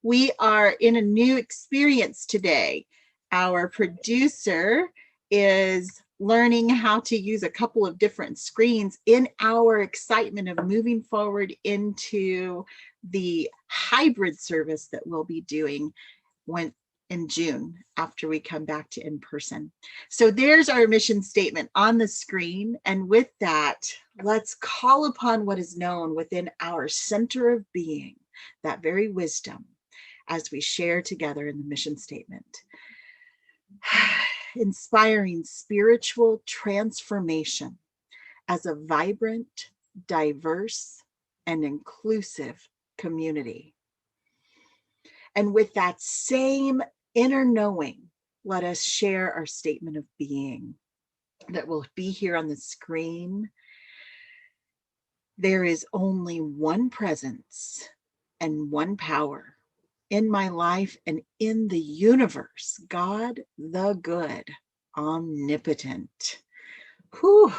We are in a new experience today. Our producer is learning how to use a couple of different screens in our excitement of moving forward into the hybrid service that we'll be doing in June after we come back to in person. So there's our mission statement on the screen. And with that, let's call upon what is known within our center of being, that very wisdom, as we share together in the mission statement. Inspiring spiritual transformation as a vibrant, diverse, and inclusive community. And with that same inner knowing, let us share our statement of being that will be here on the screen. There is only one presence and one power in my life and in the universe, God the good, omnipotent. Whew,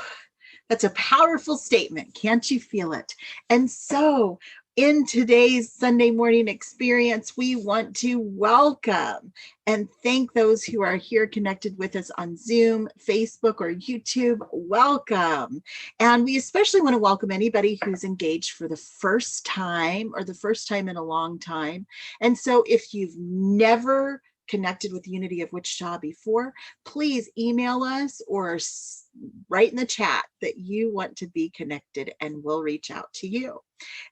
that's a powerful statement. Can't you feel it? And so in today's Sunday morning experience, we want to welcome and thank those who are here connected with us on Zoom, Facebook, or YouTube. Welcome. And we especially want to welcome anybody who's engaged for the first time or the first time in a long time. And so if you've never connected with Unity of Wichita before, please email us or write in the chat that you want to be connected and we'll reach out to you.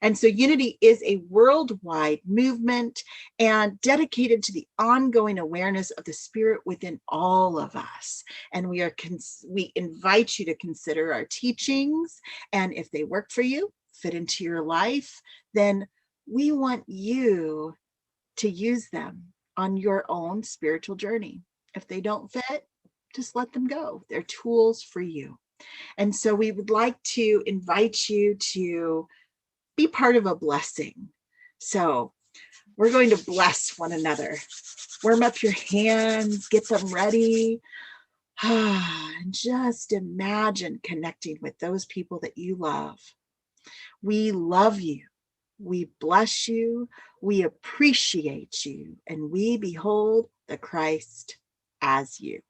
And so Unity is a worldwide movement and dedicated to the ongoing awareness of the spirit within all of us. And we invite you to consider our teachings, and if they work for you, fit into your life, then we want you to use them on your own spiritual journey. If they don't fit, just let them go. They're tools for you. And so we would like to invite you to be part of a blessing. So we're going to bless one another. Warm up your hands, get them ready. And just imagine connecting with those people that you love. We love you. We bless you. We appreciate you. And we behold the Christ as you.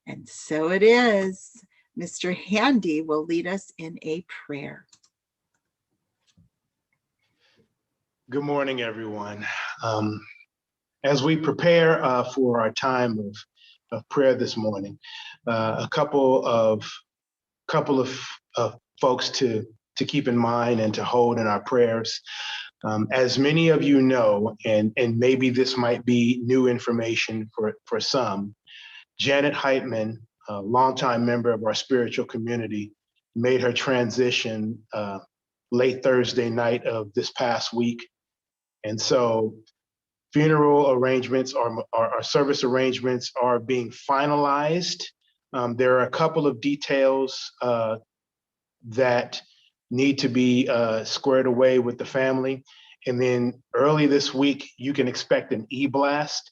And so it is. Mr. Handy will lead us in a prayer. Good morning, everyone. As we prepare for our time of prayer this morning, a couple of folks to keep in mind and to hold in our prayers. As many of you know, and maybe this might be new information for some, Janet Heitman, a longtime member of our spiritual community, made her transition late Thursday night of this past week. And so funeral arrangements or service arrangements are being finalized. There are a couple of details that need to be squared away with the family. And then early this week, you can expect an e-blast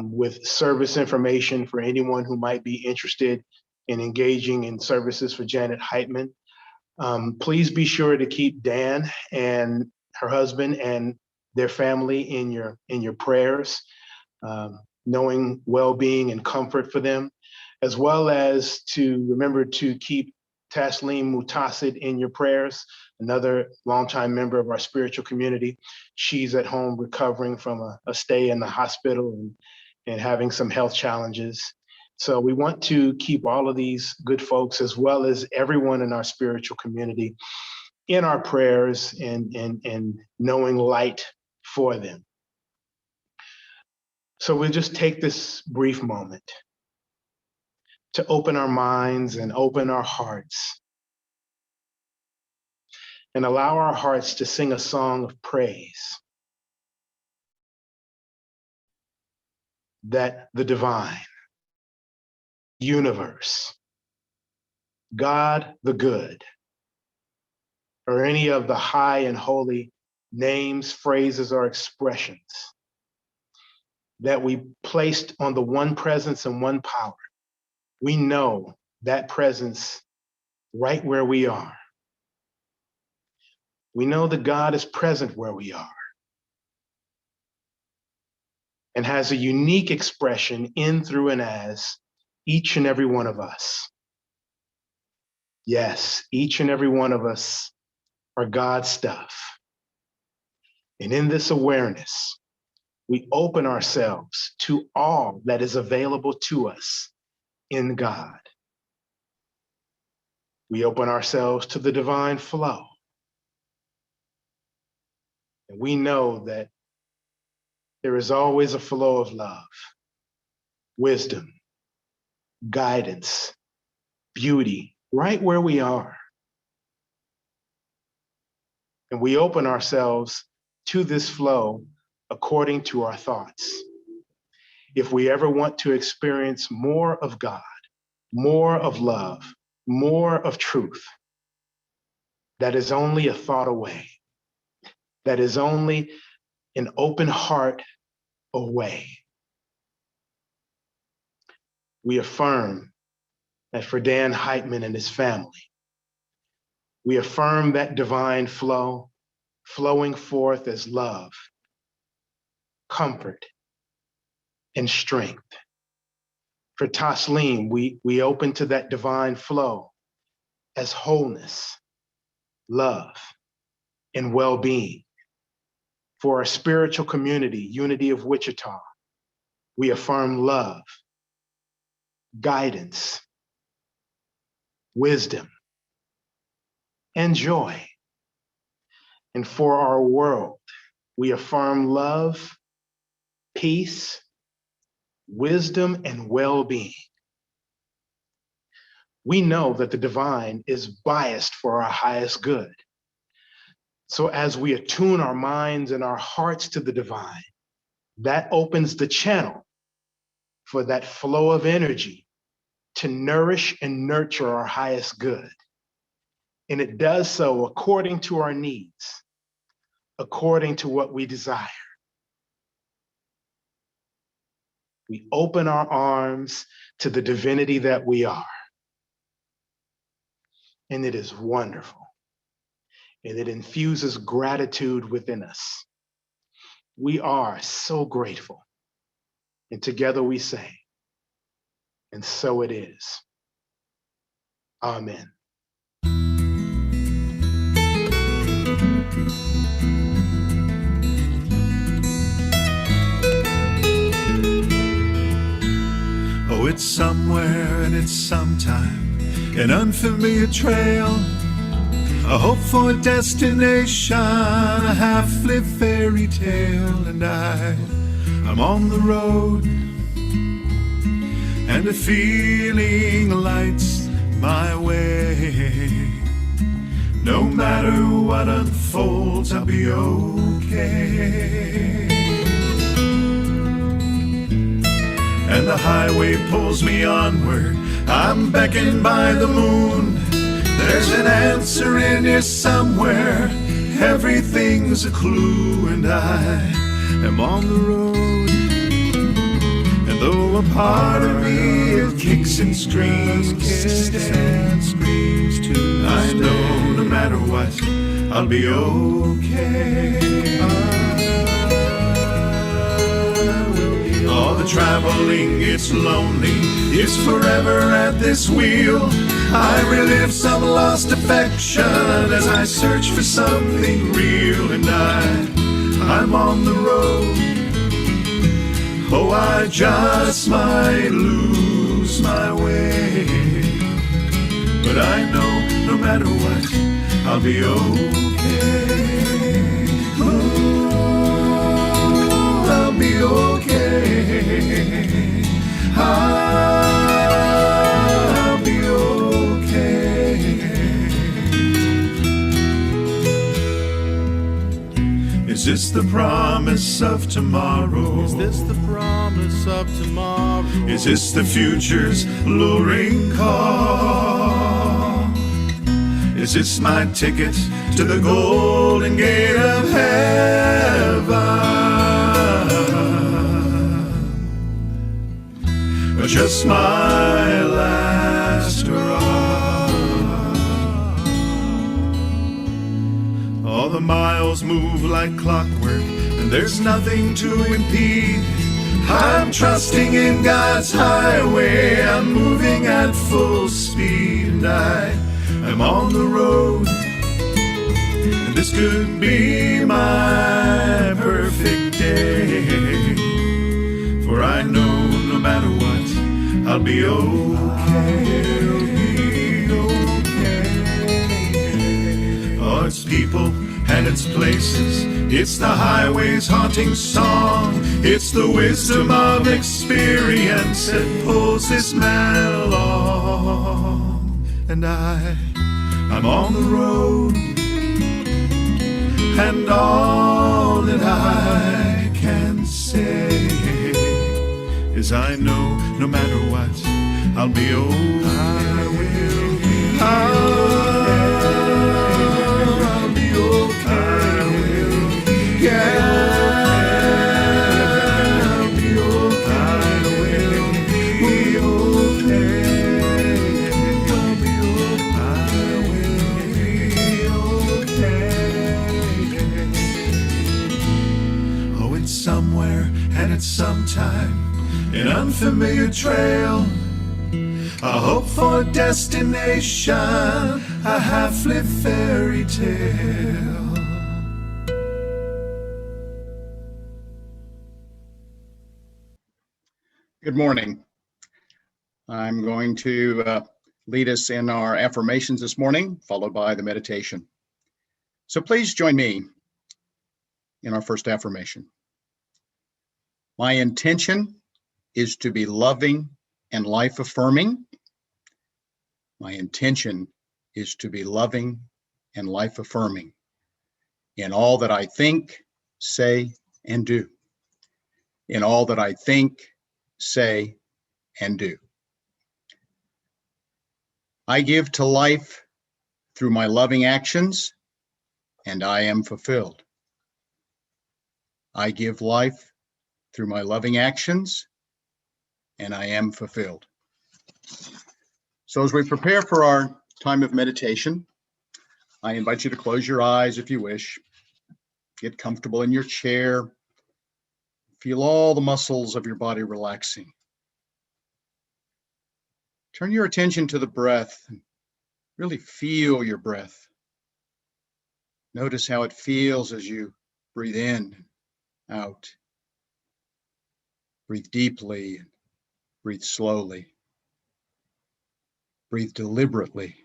with service information for anyone who might be interested in engaging in services for Janet Heitman. Please be sure to keep Dan and her husband and their family in your prayers, knowing well-being and comfort for them, as well as to remember to keep Taslim Mutasid in your prayers, another longtime member of our spiritual community. She's at home recovering from a stay in the hospital and having some health challenges. So we want to keep all of these good folks, as well as everyone in our spiritual community, in our prayers and knowing light for them. So we'll just take this brief moment to open our minds and open our hearts and allow our hearts to sing a song of praise that the divine, universe, God the good, or any of the high and holy names, phrases, or expressions that we placed on the one presence and one power. We know that presence right where we are. We know that God is present where we are. and has a unique expression in, through, and as each and every one of us. Yes, each and every one of us are God's stuff. And in this awareness, we open ourselves to all that is available to us in God. We open ourselves to the divine flow. And we know that there is always a flow of love, wisdom, guidance, beauty, right where we are. And we open ourselves to this flow according to our thoughts. If we ever want to experience more of God, more of love, more of truth, that is only a thought away. That is only an open heart away. We affirm that for Dan Heitman and his family, we affirm that divine flow flowing forth as love, comfort, and strength. For Taslim, we open to that divine flow as wholeness, love, and well-being. For our spiritual community, Unity of Wichita, we affirm love, guidance, wisdom, and joy. And for our world, we affirm love, peace, wisdom, and well-being. We know that the divine is biased for our highest good. So as we attune our minds and our hearts to the divine, that opens the channel for that flow of energy to nourish and nurture our highest good. And it does so according to our needs, according to what we desire. We open our arms to the divinity that we are. And it is wonderful. And it infuses gratitude within us. We are so grateful. And together we say, and so it is. Amen. Oh, it's somewhere and it's sometime, an unfamiliar trail, a hope for a destination, a half-lived fairy tale, and I'm on the road, and a feeling lights my way. No matter what unfolds, I'll be okay. And the highway pulls me onward, I'm beckoned by the moon. There's an answer in here somewhere, everything's a clue, and I am on the road. And though a part of me it kicks and screams, I know no matter what, I'll be okay. All the traveling, it's lonely, it's forever at this wheel. I relive some lost affection as I search for something real, and I'm on the road. Oh, I just might lose my way, but I know no matter what, I'll be okay. Ooh, I'll be okay. I'll be okay. Is this the promise of tomorrow? Is this the promise of tomorrow? Is this the future's luring call? Is this my ticket to the golden gate of heaven? Or just my last hurrah? All the miles move like clockwork, and there's nothing to impede I'm trusting in God's highway. I'm moving at full speed, and I am on the road. And this could be my perfect day, for I know no matter what, I'll be okay. Oh, it's people and its places, it's the highway's haunting song, it's the wisdom of experience that pulls this man along. And I'm on the road, and all that I can say is I know no matter what, I'll be okay. I will be I'll be okay. Yeah, I'll be okay. I will be okay. I'll be okay. Oh, it's somewhere and it's sometime, an unfamiliar trail, a hope for a destination, a half-lit fairy tale. Good morning. I'm going to lead us in our affirmations this morning, followed by the meditation. So please join me in our first affirmation. My intention is to be loving and life-affirming. My intention is to be loving and life-affirming in all that I think, say, and do. In all that I think, say, and do. I give to life through my loving actions, and I am fulfilled. I give life through my loving actions, and I am fulfilled. So as we prepare for our time of meditation, I invite you to close your eyes if you wish. Get comfortable in your chair. Feel all the muscles of your body relaxing. Turn your attention to the breath and really feel your breath. Notice how it feels as you breathe in and out. Breathe deeply and breathe slowly. Breathe deliberately.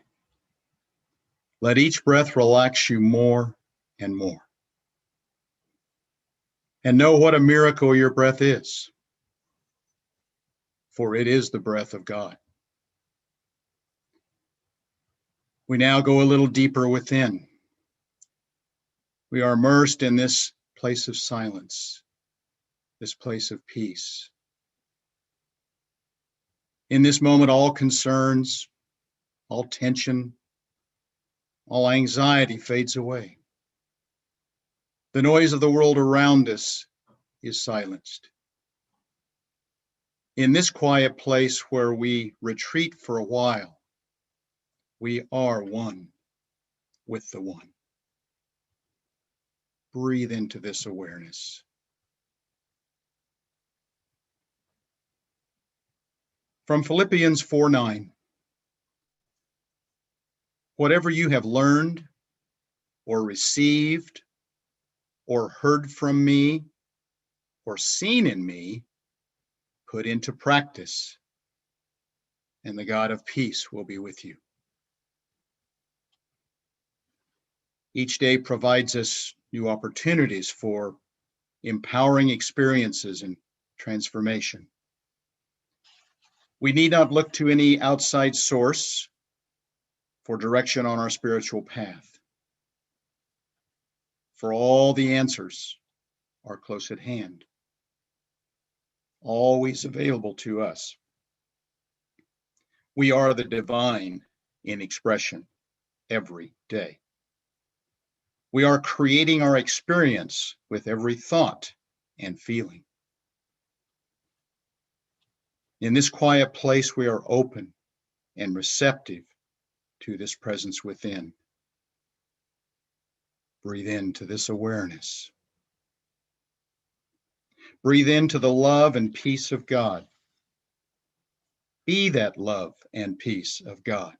Let each breath relax you more and more. And know what a miracle your breath is, for it is the breath of God. We now go a little deeper within. We are immersed in this place of silence, this place of peace. In this moment, all concerns, all tension, all anxiety fades away. The noise of the world around us is silenced. In this quiet place where we retreat for a while, we are one with the one. Breathe into this awareness. From Philippians 4:9, whatever you have learned or received or heard from me or seen in me, put into practice, and the God of peace will be with you. Each day provides us new opportunities for empowering experiences and transformation. We need not look to any outside source for direction on our spiritual path, for all the answers are close at hand, always available to us. We are the divine in expression every day. We are creating our experience with every thought and feeling. In this quiet place, we are open and receptive to this presence within. Breathe into this awareness. Breathe into the love and peace of God. Be that love and peace of God.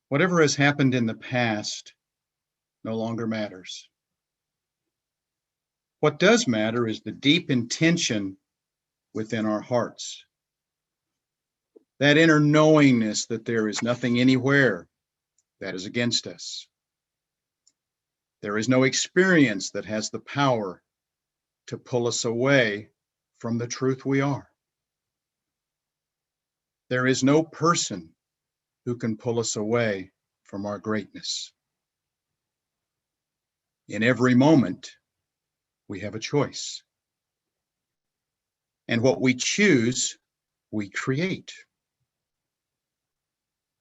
Whatever has happened in the past no longer matters. What does matter is the deep intention within our hearts. That inner knowingness that there is nothing anywhere that is against us. There is no experience that has the power to pull us away from the truth we are. There is no person who can pull us away from our greatness. In every moment, we have a choice. And what we choose, we create.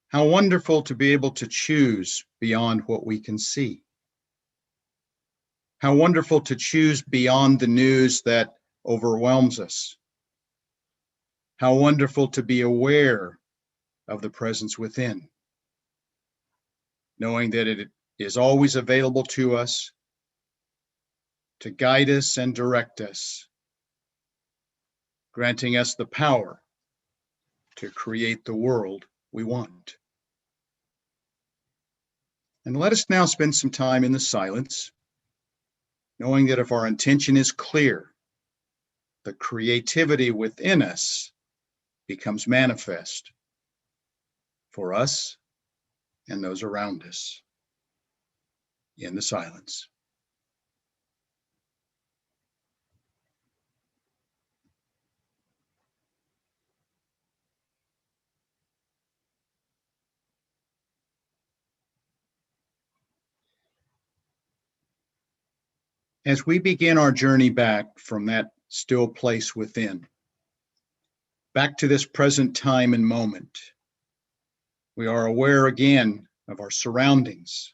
How wonderful to be able to choose beyond what we can see. How wonderful to choose beyond the news that overwhelms us. How wonderful to be aware of the presence within, knowing that it is always available to us to guide us and direct us, granting us the power to create the world we want. And let us now spend some time in the silence, knowing that if our intention is clear, the creativity within us becomes manifest for us and those around us in the silence. As we begin our journey back from that still place within, back to this present time and moment, we are aware again of our surroundings,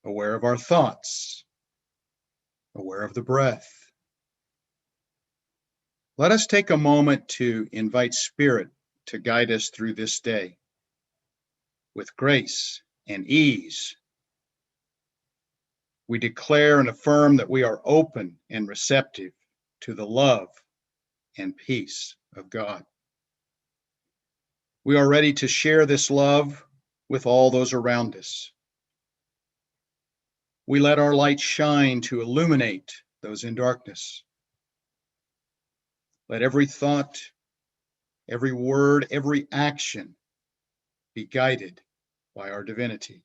aware of our thoughts, aware of the breath. Let us take a moment to invite Spirit to guide us through this day with grace and ease. We declare and affirm that we are open and receptive to the love and peace of God. We are ready to share this love with all those around us. We let our light shine to illuminate those in darkness. Let every thought, every word, every action be guided by our divinity.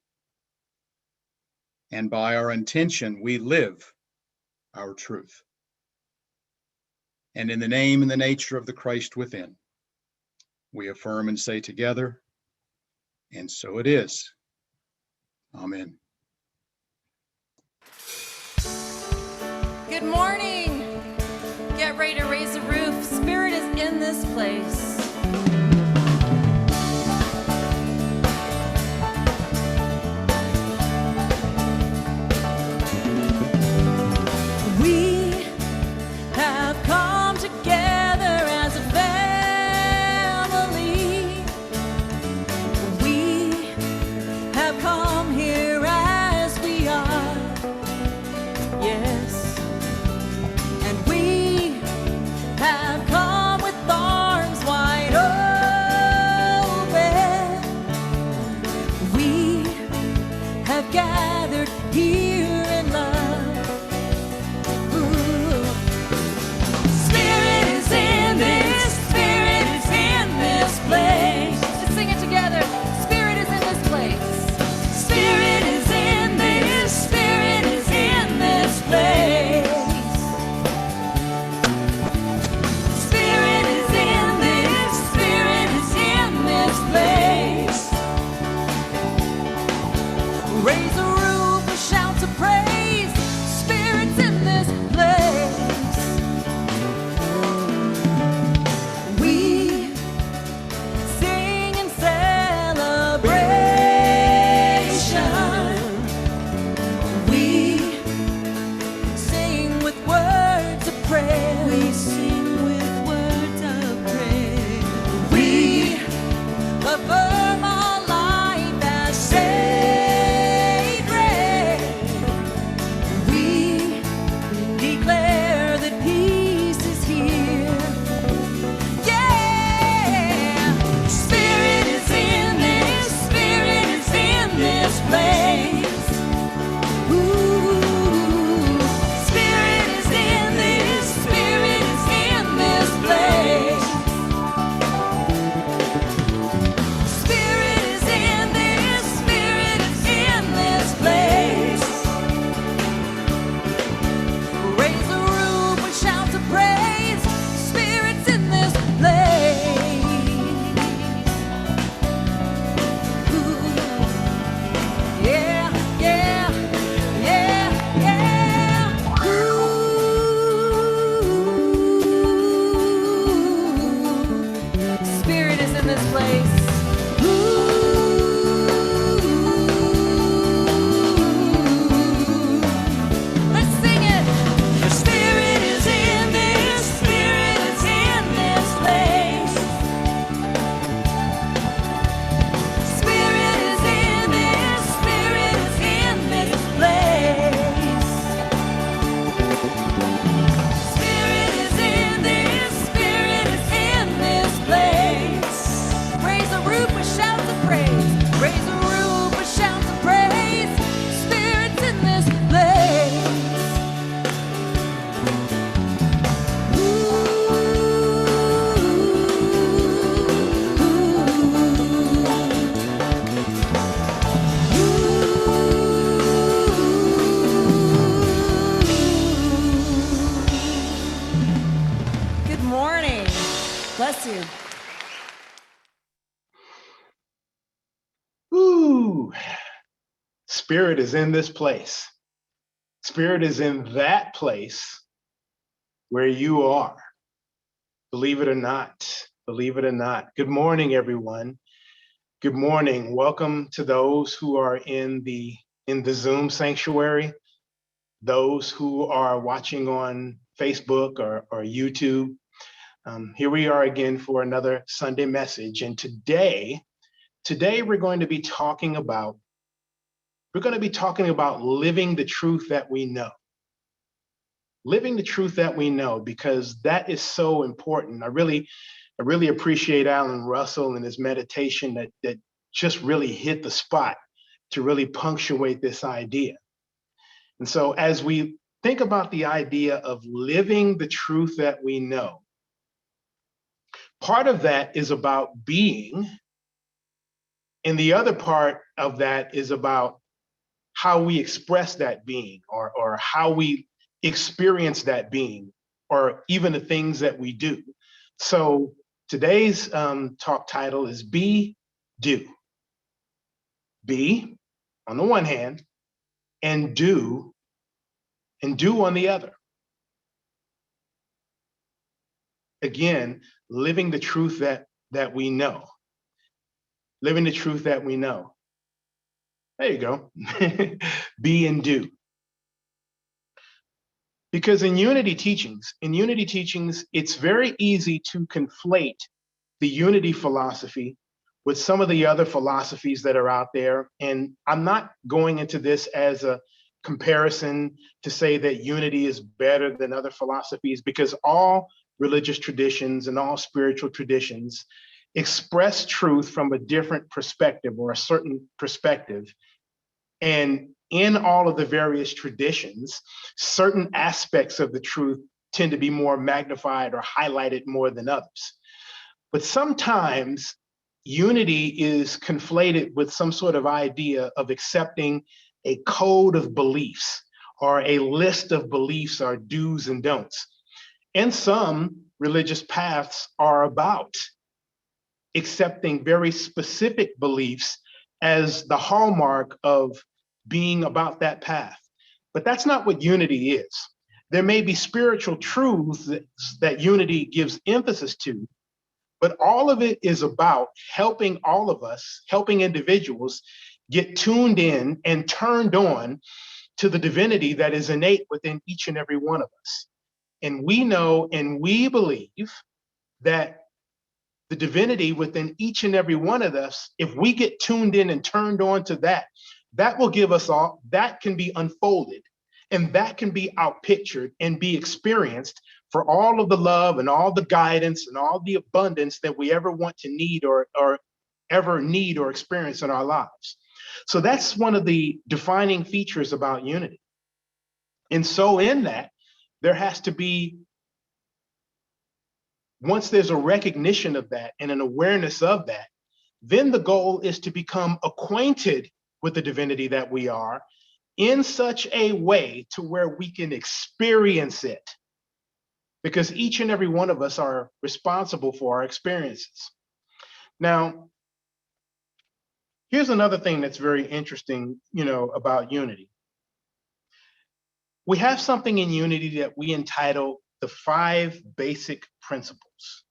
And by our intention, we live our truth. And in the name and the nature of the Christ within, we affirm and say together, and so it is. Amen. Good morning. Get ready to raise the roof. Spirit is in this place. Have come with arms wide. bless you. Ooh, Spirit is in this place. Spirit is in that place where you are. Believe it or not, believe it or not. Good morning, everyone. Good morning. Welcome to those who are in the Zoom sanctuary, those who are watching on Facebook or YouTube. Here we are again for another Sunday message. And today we're going to be talking about living the truth that we know. Living the truth that we know, because that is so important. I really appreciate Alan Russell and his meditation that just really hit the spot to really punctuate this idea. And so as we think about the idea of living the truth that we know, part of that is about being, and the other part of that is about how we express that being, or how we experience that being, or even the things that we do. So today's talk title is Be, Do. Be on the one hand, and do on the other. Again, living the truth that we know. Living the truth that we know. There you go. Be and do. Because in unity teachings, it's very easy to conflate the unity philosophy with some of the other philosophies that are out there. And I'm not going into this as a comparison to say that unity is better than other philosophies, because all religious traditions and all spiritual traditions express truth from a different perspective, or a certain perspective. And in all of the various traditions, certain aspects of the truth tend to be more magnified or highlighted more than others. But sometimes unity is conflated with some sort of idea of accepting a code of beliefs, or a list of beliefs, or do's and don'ts. And some religious paths are about accepting very specific beliefs as the hallmark of being about that path. But that's not what unity is. There may be spiritual truths that unity gives emphasis to, but all of it is about helping all of us, helping individuals get tuned in and turned on to the divinity that is innate within each and every one of us. And we know and we believe that the divinity within each and every one of us, if we get tuned in and turned on to that, that will give us all, that can be unfolded, and that can be outpictured and be experienced for all of the love and all the guidance and all the abundance that we ever want to need, or ever need or experience in our lives. So that's one of the defining features about unity. And so in that, there has to be, once there's a recognition of that and an awareness of that, then the goal is to become acquainted with the divinity that we are in such a way to where we can experience it. Because each and every one of us are responsible for our experiences. Now, here's another thing that's very interesting, about unity. We have something in unity that we entitle the 5 basic principles.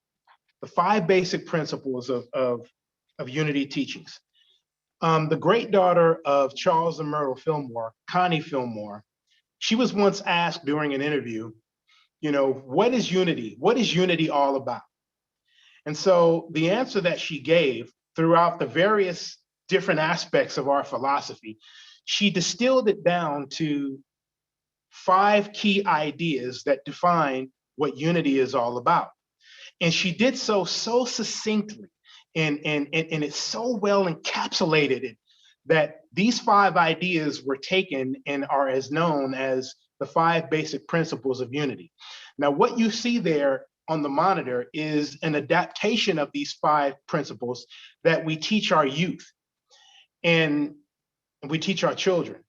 The 5 basic principles of unity teachings. The great daughter of Charles and Myrtle Fillmore, Connie Fillmore, she was once asked during an interview, what is unity? What is unity all about? And so the answer that she gave throughout the various different aspects of our philosophy, she distilled it down to 5 key ideas that define what unity is all about. And she did so succinctly, and it's so well encapsulated that these 5 ideas were taken and are as known as the 5 basic principles of unity. Now, what you see there on the monitor is an adaptation of these 5 principles that we teach our youth and we teach our children.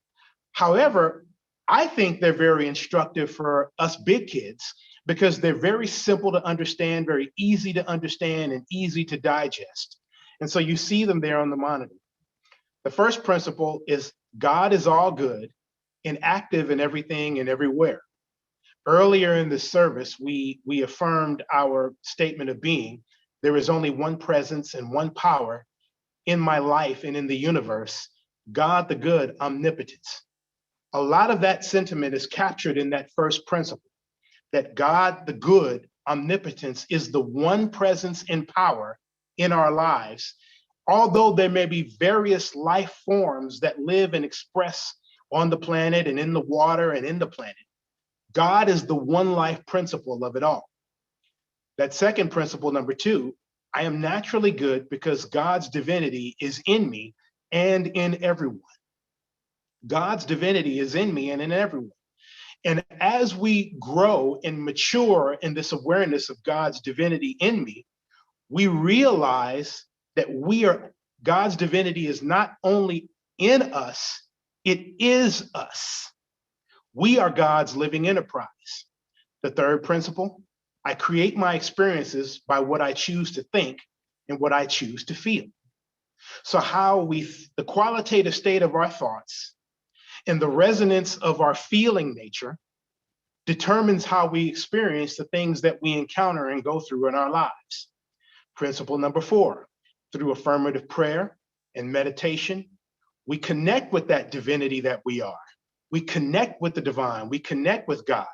However, I think they're very instructive for us big kids, because they're very simple to understand, very easy to understand, and easy to digest. And so you see them there on the monitor. The first principle is God is all good and active in everything and everywhere. Earlier in the service, we affirmed our statement of being. There is only one presence and one power in my life and in the universe, God the good, omnipotence. A lot of that sentiment is captured in that first principle, that God the good, omnipotence, is the one presence and power in our lives. Although there may be various life forms that live and express on the planet and in the water and in the planet, God is the one life principle of it all. That second principle, number two, I am naturally good because God's divinity is in me and in everyone. God's divinity is in me and in everyone. And as we grow and mature in this awareness of God's divinity in me, we realize that God's divinity is not only in us, it is us. We are God's living enterprise. The third principle, I create my experiences by what I choose to think and what I choose to feel. So the qualitative state of our thoughts and the resonance of our feeling nature determines how we experience the things that we encounter and go through in our lives. Principle number 4, through affirmative prayer and meditation, we connect with that divinity that we are. We connect with the divine. We connect with God.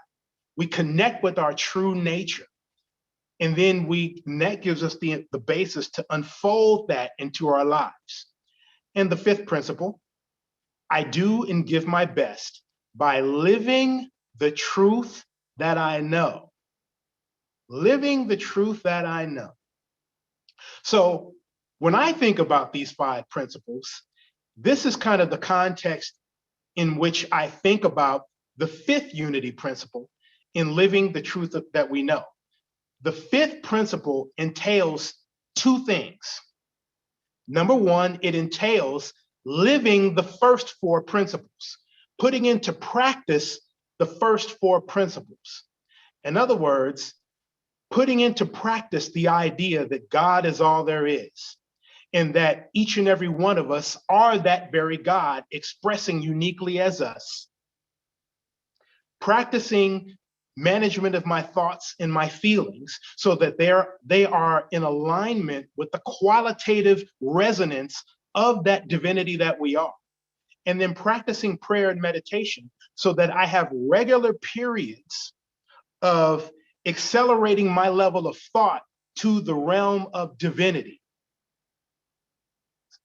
We connect with our true nature. And then that gives us the basis to unfold that into our lives. And the fifth principle, I do and give my best by living the truth that I know. Living the truth that I know. So when I think about these 5 principles, this is kind of the context in which I think about the 5th unity principle in living the truth that we know. The 5th principle entails 2 things. Number 1, it entails living the first 4 principles, putting into practice the first 4 principles. In other words, putting into practice the idea that God is all there is, and that each and every one of us are that very God expressing uniquely as us. Practicing management of my thoughts and my feelings so that they are in alignment with the qualitative resonance of that divinity that we are. And then practicing prayer and meditation so that I have regular periods of accelerating my level of thought to the realm of divinity,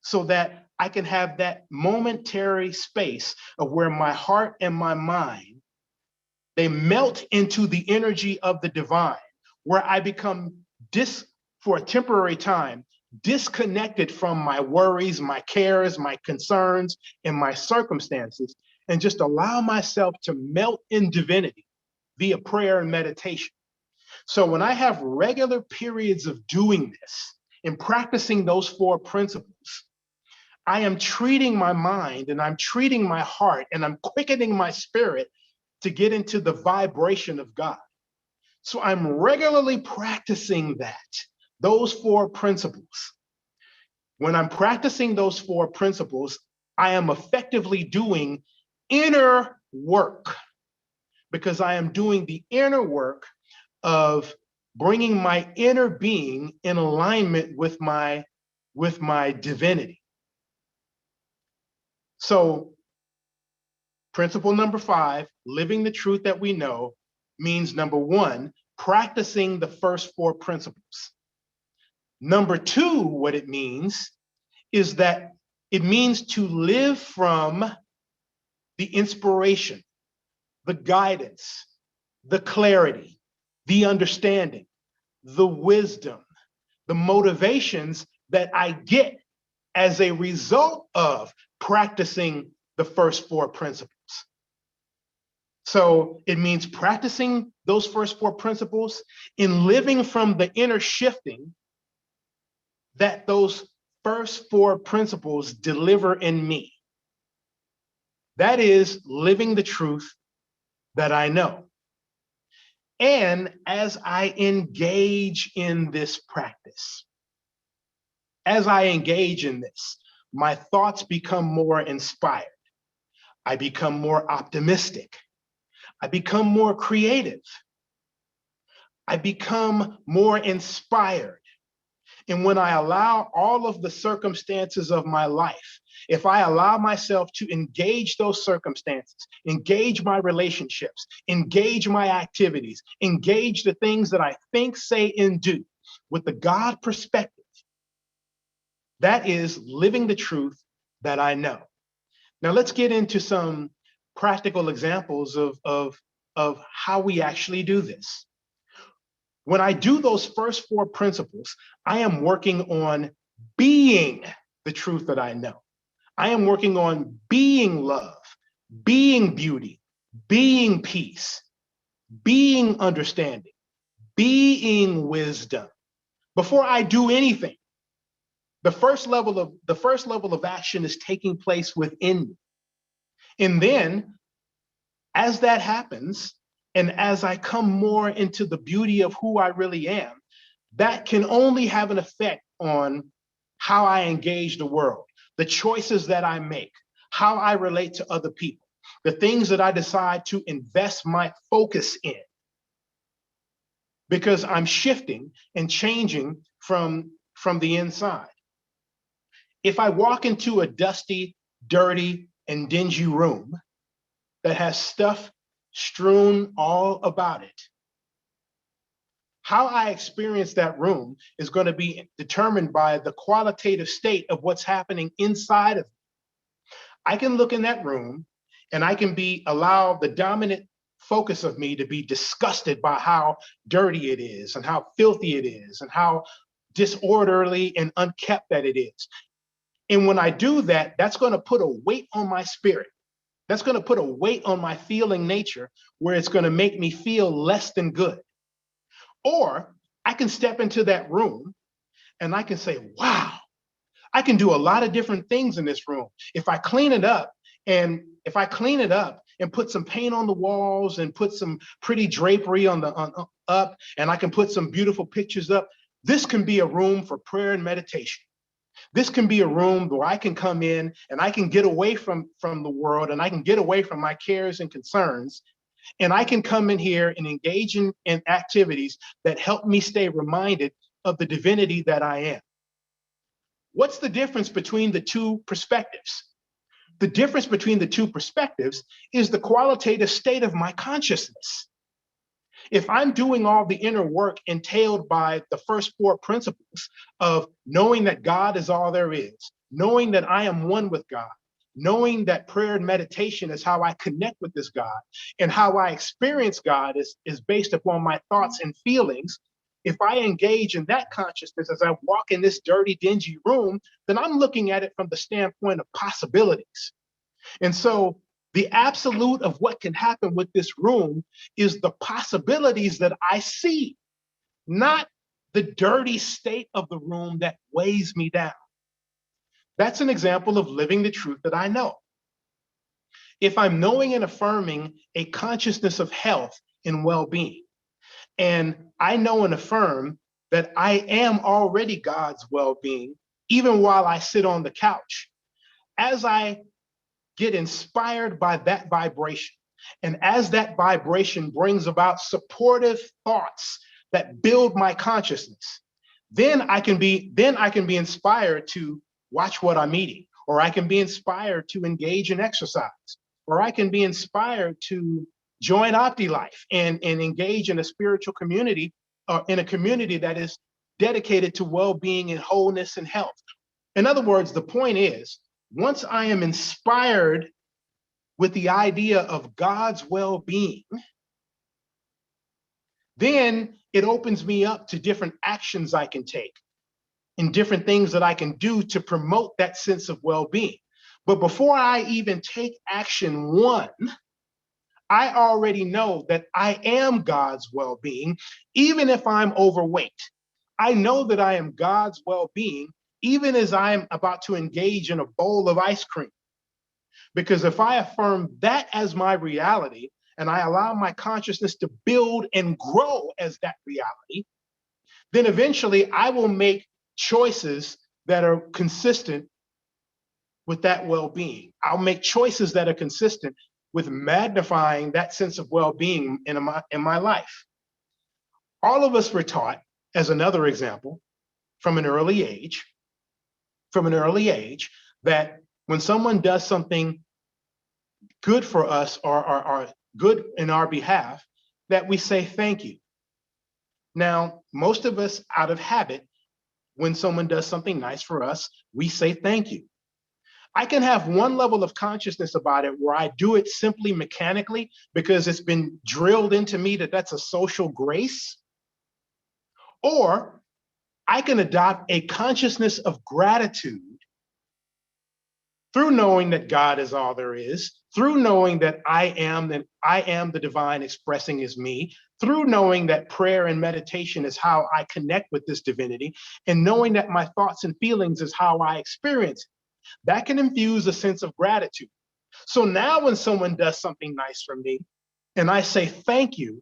so that I can have that momentary space of where my heart and my mind, they melt into the energy of the divine, where I become, for a temporary time, disconnected from my worries, my cares, my concerns, and my circumstances, and just allow myself to melt in divinity via prayer and meditation. So when I have regular periods of doing this and practicing those 4 principles, I am treating my mind and I'm treating my heart and I'm quickening my spirit to get into the vibration of God. So I'm regularly practicing those 4 principles. When I'm practicing those 4 principles, I am effectively doing inner work, because I am doing the inner work of bringing my inner being in alignment with my divinity. So principle number 5, living the truth that we know, means number 1, practicing the first 4 principles. Number 2, what it means is that it means to live from the inspiration, the guidance, the clarity, the understanding, the wisdom, the motivations that I get as a result of practicing the first 4 principles. So it means practicing those first 4 principles and living from the inner shifting that those first 4 principles deliver in me. That is living the truth that I know. And as I engage in this practice, as I engage in this, my thoughts become more inspired. I become more optimistic. I become more creative. I become more inspired. And when I allow all of the circumstances of my life, if I allow myself to engage those circumstances, engage my relationships, engage my activities, engage the things that I think, say, and do with the God perspective, that is living the truth that I know. Now let's get into some practical examples of how we actually do this. When I do those first 4 principles, I am working on being the truth that I know. I am working on being love, being beauty, being peace, being understanding, being wisdom. Before I do anything, the first level of action is taking place within me. And then as that happens, and as I come more into the beauty of who I really am, that can only have an effect on how I engage the world, the choices that I make, how I relate to other people, the things that I decide to invest my focus in. Because I'm shifting and changing from the inside. If I walk into a dusty, dirty, and dingy room that has stuff strewn all about it, how I experience that room is going to be determined by the qualitative state of what's happening inside of me. I can look in that room and I can allow the dominant focus of me to be disgusted by how dirty it is and how filthy it is and how disorderly and unkept that it is. And when I do that, that's going to put a weight on my spirit. That's going to put a weight on my feeling nature where it's going to make me feel less than good. Or I can step into that room and I can say, wow, I can do a lot of different things in this room. If I clean it up and put some paint on the walls and put some pretty drapery up, and I can put some beautiful pictures up, this can be a room for prayer and meditation. This can be a room where I can come in and I can get away from the world, and I can get away from my cares and concerns, and I can come in here and engage in activities that help me stay reminded of the divinity that I am. What's the difference between the two perspectives? The difference between the two perspectives is the qualitative state of my consciousness. If I'm doing all the inner work entailed by the first 4 principles of knowing that God is all there is, knowing that I am one with God, knowing that prayer and meditation is how I connect with this God, and how I experience God is based upon my thoughts and feelings, if I engage in that consciousness as I walk in this dirty, dingy room, then I'm looking at it from the standpoint of possibilities. And so the absolute of what can happen with this room is the possibilities that I see, not the dirty state of the room that weighs me down. That's an example of living the truth that I know. If I'm knowing and affirming a consciousness of health and well-being, and I know and affirm that I am already God's well-being, even while I sit on the couch, as I get inspired by that vibration, and as that vibration brings about supportive thoughts that build my consciousness, then I can be inspired to watch what I'm eating, or I can be inspired to engage in exercise, or I can be inspired to join OptiLife and engage in a spiritual community, or in a community that is dedicated to well-being and wholeness and health. In other words, the point is, once I am inspired with the idea of God's well-being, then it opens me up to different actions I can take and different things that I can do to promote that sense of well-being. But before I even take action one, I already know that I am God's well-being, even if I'm overweight. I know that I am God's well-being, even as I'm about to engage in a bowl of ice cream. Because if I affirm that as my reality, and I allow my consciousness to build and grow as that reality, then eventually I will make choices that are consistent with that well-being. I'll make choices that are consistent with magnifying that sense of well-being in my life. All of us were taught, as another example, from an early age, that when someone does something good for us or good in our behalf, that we say thank you. Now, most of us, out of habit, when someone does something nice for us, we say thank you. I can have one level of consciousness about it where I do it simply mechanically because it's been drilled into me that that's a social grace. Or I can adopt a consciousness of gratitude through knowing that God is all there is, through knowing that I am the divine expressing as me, through knowing that prayer and meditation is how I connect with this divinity, and knowing that my thoughts and feelings is how I experience it. That can infuse a sense of gratitude. So now when someone does something nice for me and I say thank you,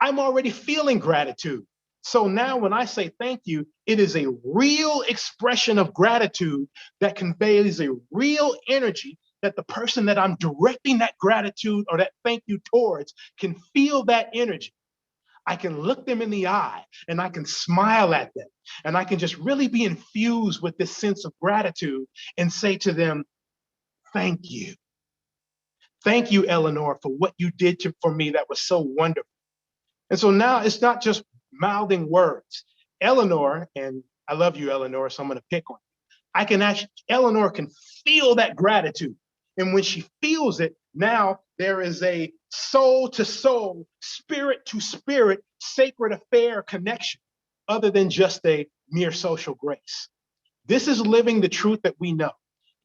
I'm already feeling gratitude. So now when I say thank you, it is a real expression of gratitude that conveys a real energy that the person that I'm directing that gratitude or that thank you towards can feel that energy. I can look them in the eye and I can smile at them and I can just really be infused with this sense of gratitude and say to them, thank you. Thank you, Eleanor, for what you did for me that was so wonderful. And so now it's not just mouthing words. Eleanor, and I love you, Eleanor, so I'm going to pick on you. Eleanor can feel that gratitude. And when she feels it, now there is a soul to soul, spirit to spirit, sacred affair connection, other than just a mere social grace. This is living the truth that we know.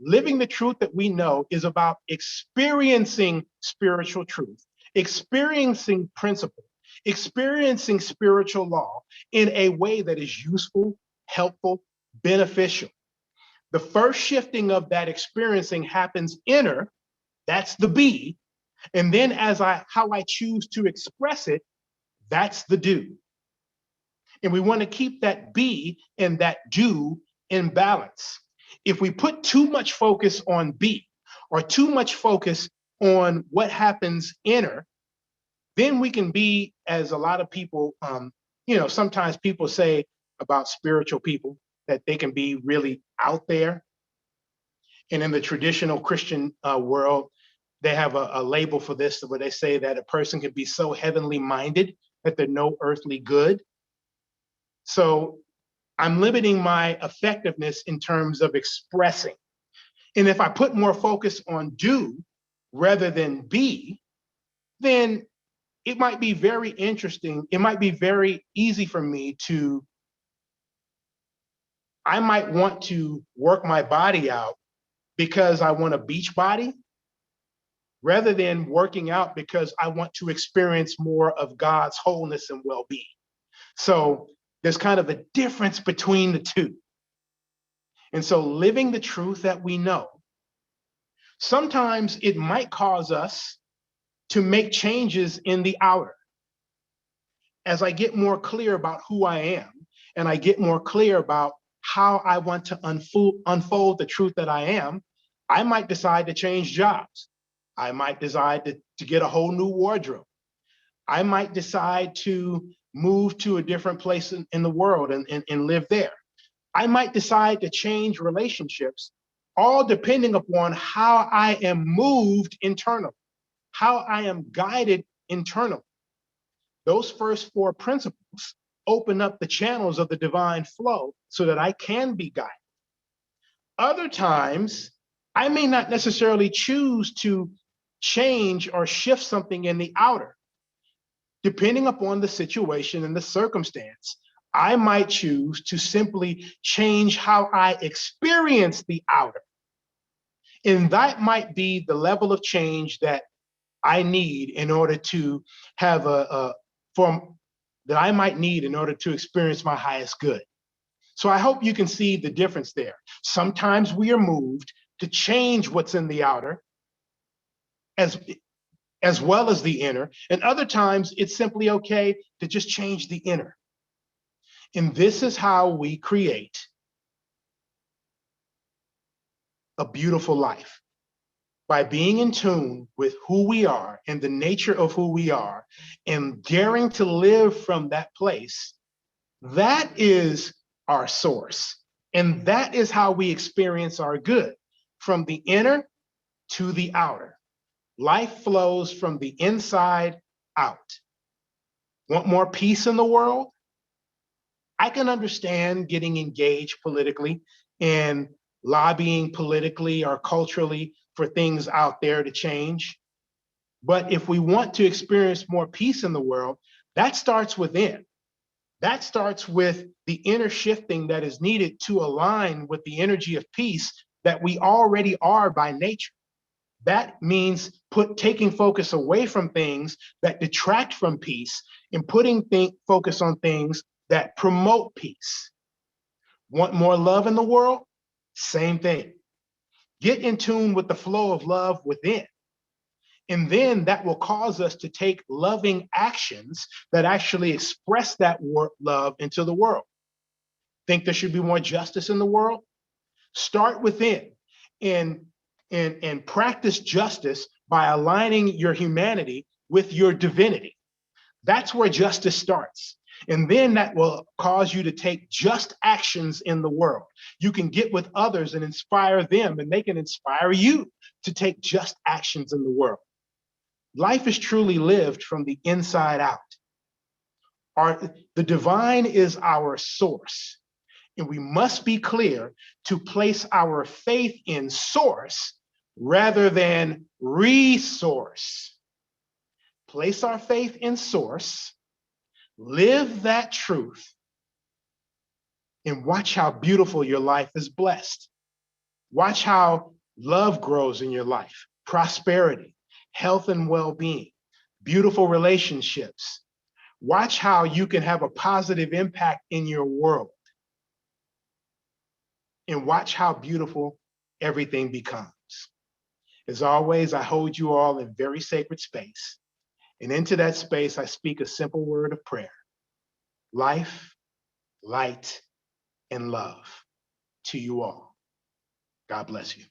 Living the truth that we know is about experiencing spiritual truth, experiencing principle, experiencing spiritual law in a way that is useful, helpful, beneficial. The first shifting of that experiencing happens inner, that's the be, and then how I choose to express it, that's the do. And we want to keep that be and that do in balance. If we put too much focus on be or too much focus on what happens inner, then we can be, as a lot of people, sometimes people say about spiritual people that they can be really out there. And in the traditional Christian world, they have a label for this where they say that a person can be so heavenly minded that they're no earthly good. So I'm limiting my effectiveness in terms of expressing. And if I put more focus on do rather than be, then it might be very interesting. It might be very easy for me I might want to work my body out because I want a beach body rather than working out because I want to experience more of God's wholeness and well-being. So there's kind of a difference between the two. And so living the truth that we know, sometimes it might cause us to make changes in the outer. As I get more clear about who I am, and I get more clear about how I want to unfold the truth that I am, I might decide to change jobs. I might decide to get a whole new wardrobe. I might decide to move to a different place in the world and live there. I might decide to change relationships, all depending upon how I am moved internally, how I am guided internally. Those first four principles open up the channels of the divine flow so that I can be guided. Other times, I may not necessarily choose to change or shift something in the outer. Depending upon the situation and the circumstance, I might choose to simply change how I experience the outer. And that might be the level of change that I need in order to have that I might need in order to experience my highest good. So I hope you can see the difference there. Sometimes we are moved to change what's in the outer as as well as the inner. And other times it's simply okay to just change the inner. And this is how we create a beautiful life, by being in tune with who we are and the nature of who we are and daring to live from that place. That is our source. And that is how we experience our good, from the inner to the outer. Life flows from the inside out. Want more peace in the world? I can understand getting engaged politically and lobbying politically or culturally for things out there to change. But if we want to experience more peace in the world, that starts within. That starts with the inner shifting that is needed to align with the energy of peace that we already are by nature. That means taking focus away from things that detract from peace and putting focus on things that promote peace. Want more love in the world? Same thing. Get in tune with the flow of love within. And then that will cause us to take loving actions that actually express that love into the world. Think there should be more justice in the world? Start within and practice justice by aligning your humanity with your divinity. That's where justice starts. And then that will cause you to take just actions in the world. You can get with others and inspire them, and they can inspire you to take just actions in the world. Life is truly lived from the inside out. The divine is our source, and we must be clear to place our faith in source rather than resource. Place our faith in source, live that truth, and watch how beautiful your life is blessed. Watch how love grows in your life, prosperity, health and well-being, beautiful relationships. Watch how you can have a positive impact in your world. And watch how beautiful everything becomes. As always, I hold you all in very sacred space. And into that space, I speak a simple word of prayer: life, light, and love to you all. God bless you.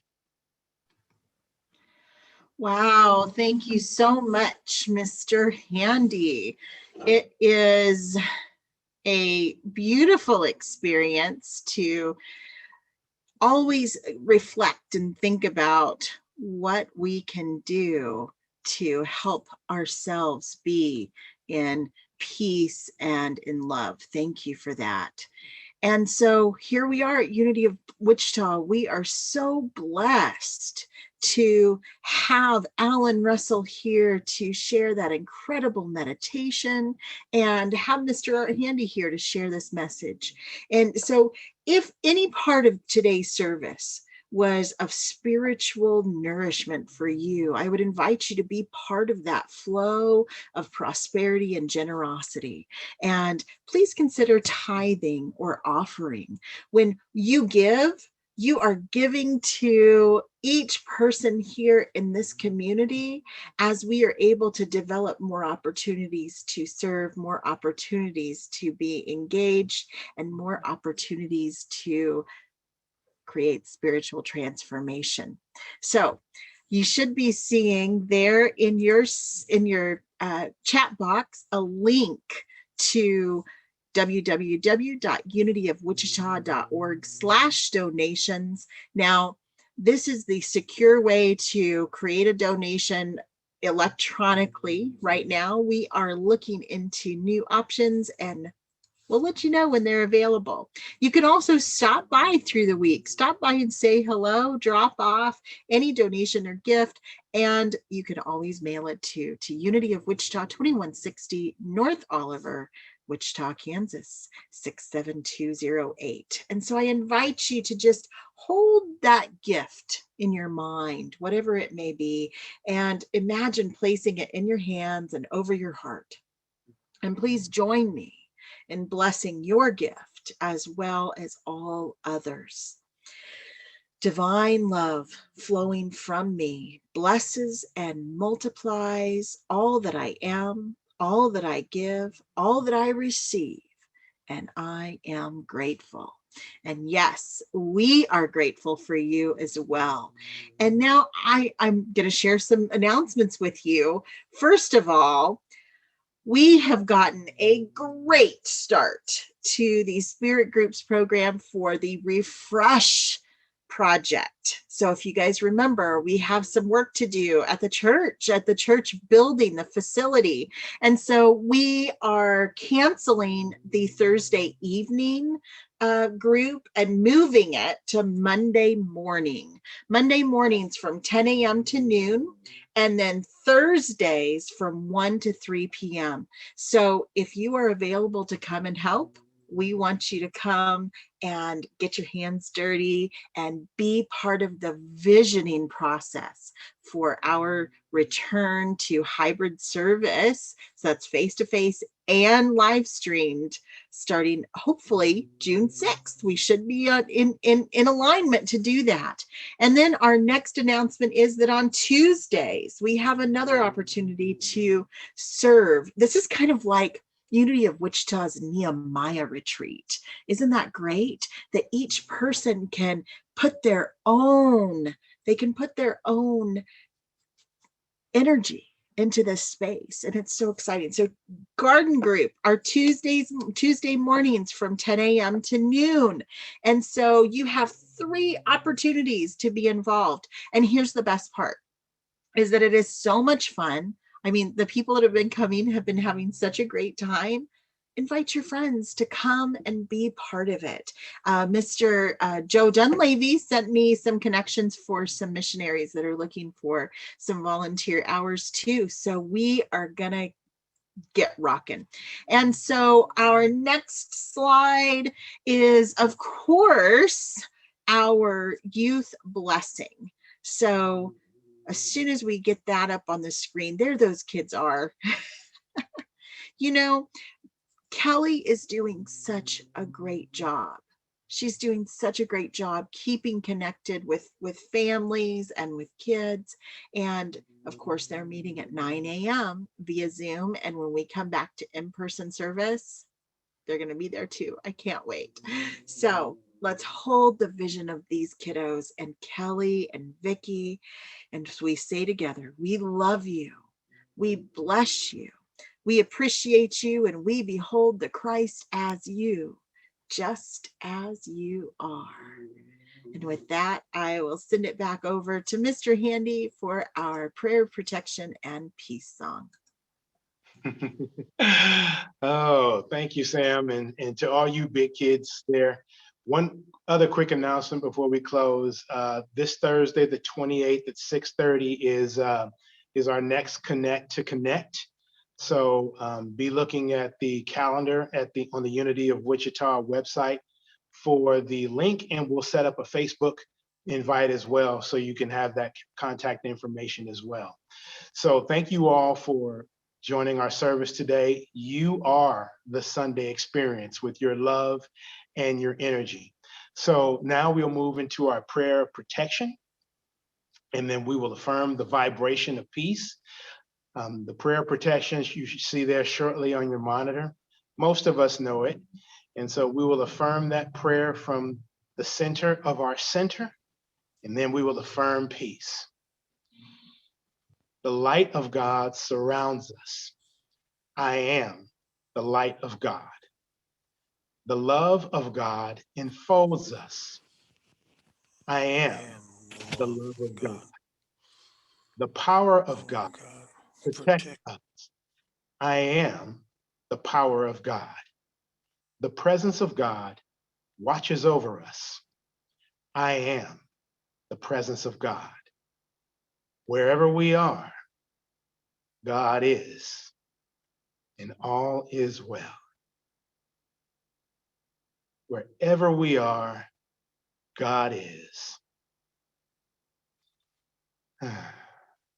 Wow, thank you so much, Mr. Handy. It is a beautiful experience to always reflect and think about what we can do to help ourselves be in peace and in love. Thank you for that. And so here we are at Unity of Wichita. We are so blessed to have Alan Russell here to share that incredible meditation and have Mr. Handy here to share this message. And so if any part of today's service was of spiritual nourishment for you, I would invite you to be part of that flow of prosperity and generosity. And please consider tithing or offering. When you give, you are giving to each person here in this community as we are able to develop more opportunities to serve, more opportunities to be engaged, and more opportunities to create spiritual transformation. So you should be seeing there in your chat box a link to www.unityofwichita.org/donations. Now, this is the secure way to create a donation electronically. Right now, we are looking into new options, and we'll let you know when they're available. You can also stop by through the week. Stop by and say hello, drop off any donation or gift, and you can always mail it to Unity of Wichita, 2160 North Oliver, Wichita, Kansas, 67208. And so I invite you to just hold that gift in your mind, whatever it may be, and imagine placing it in your hands and over your heart. And please join me in blessing your gift as well as all others. Divine love flowing from me blesses and multiplies all that I am, all that I give, all that I receive, and I am grateful. And yes, we are grateful for you as well. And now I'm going to share some announcements with you. First of all, we have gotten a great start to the Spirit Groups program for the Refresh project. So if you guys remember, we have some work to do at the church building, the facility. And so we are canceling the Thursday evening group and moving it to Monday mornings from 10 a.m. to noon, and then Thursdays from 1 to 3 p.m. So if you are available to come and help, we want you to come and get your hands dirty and be part of the visioning process for our return to hybrid service. So that's face-to-face and live streamed starting hopefully June 6th. We should be in alignment to do that. And then our next announcement is that on Tuesdays, we have another opportunity to serve. This is kind of like Unity of Wichita's Nehemiah retreat. Isn't that great? That each person can put their own energy into this space, and it's so exciting. So garden group are Tuesday mornings from 10 a.m. to noon. And so you have 3 opportunities to be involved. And here's the best part, is that it is so much fun. I mean, the people that have been coming have been having such a great time. Invite your friends to come and be part of it. Mr. Joe Dunleavy sent me some connections for some missionaries that are looking for some volunteer hours too. So we are gonna get rocking. And so our next slide is, of course, our youth blessing. So as soon as we get that up on the screen, there those kids are. You know, Kelly is doing such a great job. She's doing such a great job keeping connected with families and with kids. And of course, they're meeting at 9 a.m. via Zoom. And when we come back to in-person service, they're going to be there too. I can't wait. So let's hold the vision of these kiddos and Kelly and Vicky. And as we say together, we love you. We bless you. We appreciate you, and we behold the Christ as you, just as you are. And with that, I will send it back over to Mr. Handy for our prayer, protection, and peace song. Oh, thank you, Sam. And to all you big kids there, one other quick announcement before we close. This Thursday, the 28th at 6:30 is our next Connect to Connect. So be looking at the calendar on the Unity of Wichita website for the link, and we'll set up a Facebook invite as well, so you can have that contact information as well. So thank you all for joining our service today. You are the Sunday experience with your love and your energy. So now we'll move into our prayer of protection, and then we will affirm the vibration of peace. The prayer protections you should see there shortly on your monitor. Most of us know it. And so we will affirm that prayer from the center of our center, and then we will affirm peace. The light of God surrounds us. I am the light of God. The love of God enfolds us. I am the love of God. The power of God protects us. I am the power of God. The presence of God watches over us. I am the presence of God. Wherever we are, God is, and all is well. Wherever we are, God is.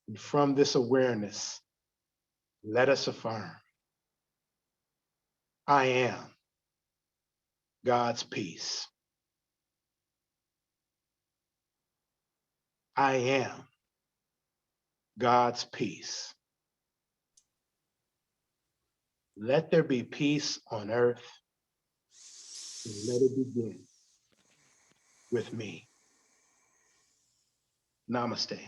And from this awareness, let us affirm, I am God's peace. I am God's peace. Let there be peace on earth, and let it begin with me. Namaste.